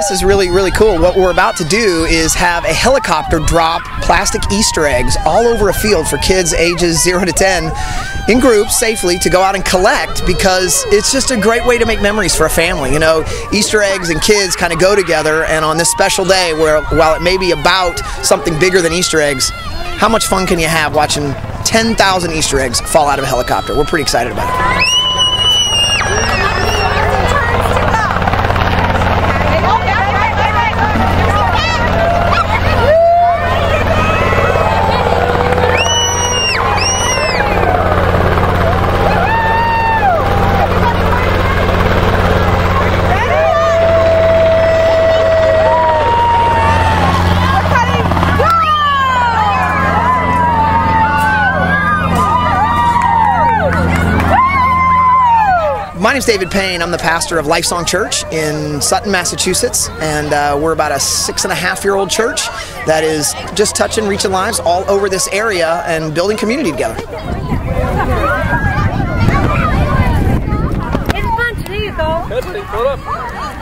this is really, really cool. What we're about to do is have a helicopter drop plastic Easter eggs all over a field for kids ages 0 to 10 in groups safely to go out and collect, because it's just a great way to make memories for a family. You know, Easter eggs and kids kind of go together, and on this special day where, while it may be about something bigger than Easter eggs, how much fun can you have watching 10,000 Easter eggs fall out of a helicopter? We're pretty excited about it. My name's David Payne. I'm the pastor of Lifesong Church in Sutton, Massachusetts, and we're about a 6.5-year-old church that is just touching, reaching lives all over this area and building community together. It's fun to see you, though.